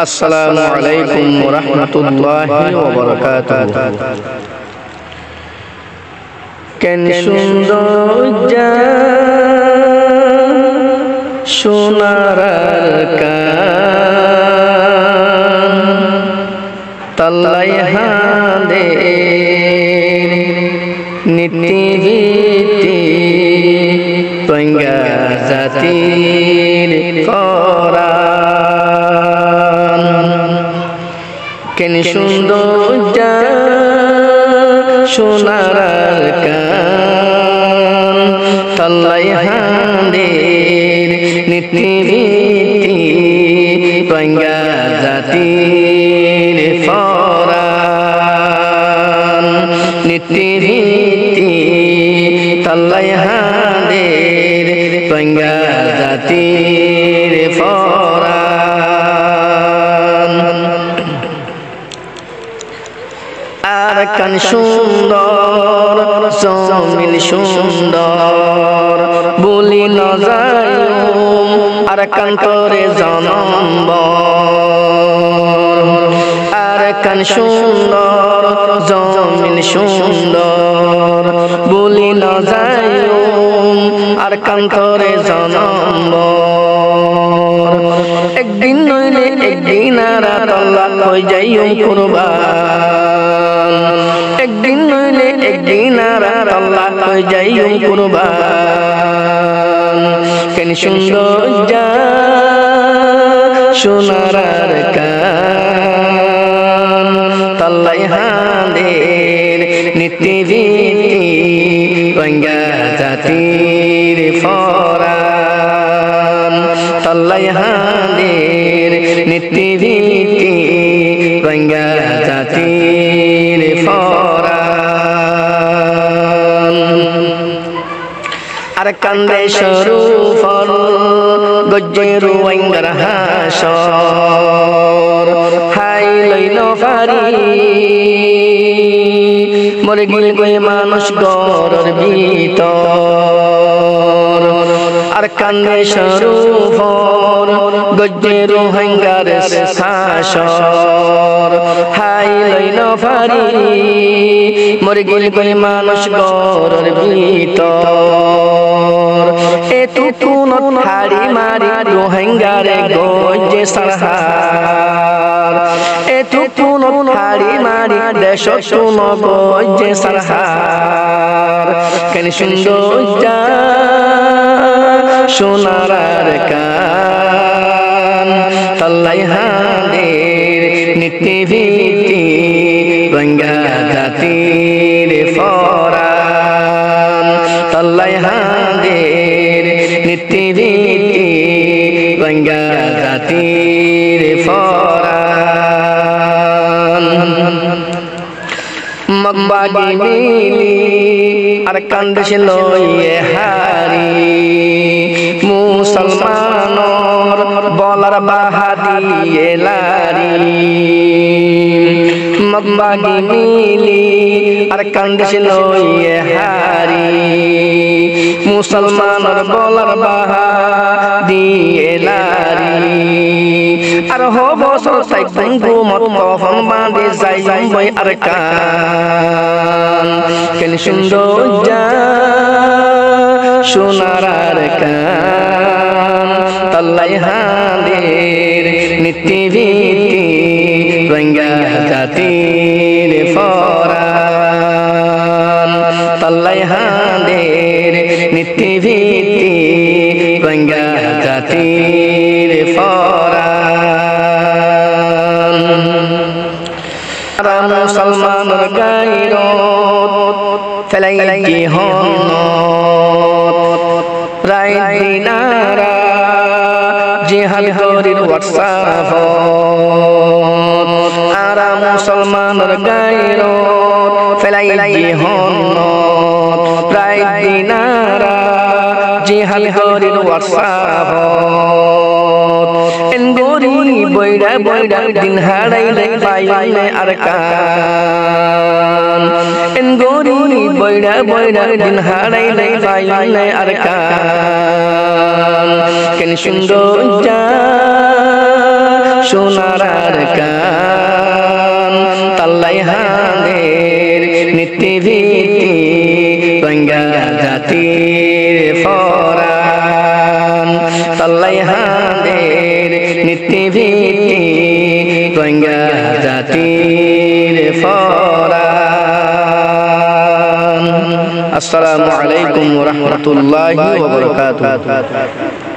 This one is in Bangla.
আসসালামু আলাইকুম ওয়া রাহমাতুল্লাহি ওয়া বারাকাতুহু। কেন সুন্দর সোনার কান তাল্লাই হাঁদে নীতি তৈঙ্গা জাতির কোরআন। কেন সুন্দর সোনার কান তাল্লাই হাঁদে নীতি তৈঙ্গা জাতির কোরআন। নীতি তাল্লাই হাঁদের তৈঙ্গা জাতির কোরআন। আর কান সুন্দর জমিল সুন্দর বলি ন যায় আর কান্তরে জনম। আর কান সুন্দর জমিন সুন্দর বলি ন যায় আর কান্তরে জনম। একদিন নইলে একদিন আর আল্লাহ হয়ে যাইও কুরবান। একদিন নইলে একদিন আর আল্লাহ হয়ে যাইও কুরবান। কেন সুন্দর সোনার কান তাল্লাই হাঁদের নীতি তৈঙ্গা জাতির কোরআন। তাল্লাই হাঁদের নীতি তৈঙ্গা জাতির কোরআন। আর কান্দে সরু ফল গজ্জের ওয়াঙ্গার হাসর হাই লইল ফারি মরে গিয়ে গয়ে মানুষ গরর ভিতর। আর কান্দে সরু ফল গজ্জের ওয়াঙ্গার হাসর হাই লইল ফারি মরে গিয়ে গয়ে মানুষ গরর ভিতর। এতুকুন হাড়ি মারি রোহিঙ্গারে গজ্জে সারহার। এতুকুন হাড়ি মারি দেশ তুন গজ্জে সারহার। কেন সুন্দর সোনার কান তাল্লাই হাঁদের নীতি তৈঙ্গা জাতির কোরআন। তাল্লাই হাঁদের নীতি তৈঙ্গা জাতির কোরআন। মগবাগি মিলি আর কান্দে লইয়ে হারি মুসলমানর বলার বাহাদিয়ে লারি। মগবাগি মিলি আর কান্দে লইয়ে হারি মুসলমানর বলার বাহাদিয়ে লারি। আর হব সরসাই গুমত কফন বাঁধে যাই বই আর কান। কেন সুন্দর সোনার কান তাল্লাই হাঁদের নীতি তৈঙ্গা জাতির কোরআন। তাল্লাই হাঁদের নীতি তৈঙ্গা জাতির কোরআন। মুসলমানের গায়রত ফেলাই কি হন রায় দিনারা জিহাদ করির হোয়াটসঅ্যাপ। আর মুসলমানের গায়রত ফেলাই কি হন রায় দিনারা জিহাদ করির হোয়াটসঅ্যাপ। এনগরি বইরা বইরা দিন হারাইলে পাইলে আর কান। এনগরি বইরা বইরা দিন হারাইলে পাইলে আর কান। কেন সুন্দর সোনার কান তাল্লাই হাঁদের নীতি ভিত্তি রোহিঙ্গা জাতির ফরান তাল্লাই হাঁদের নীতি ভিত্তি রোহিঙ্গা জাতির ফরান। আসসালামু আলাইকুম ওয়া রাহমাতুল্লাহি ওয়া বারাকাতুহু।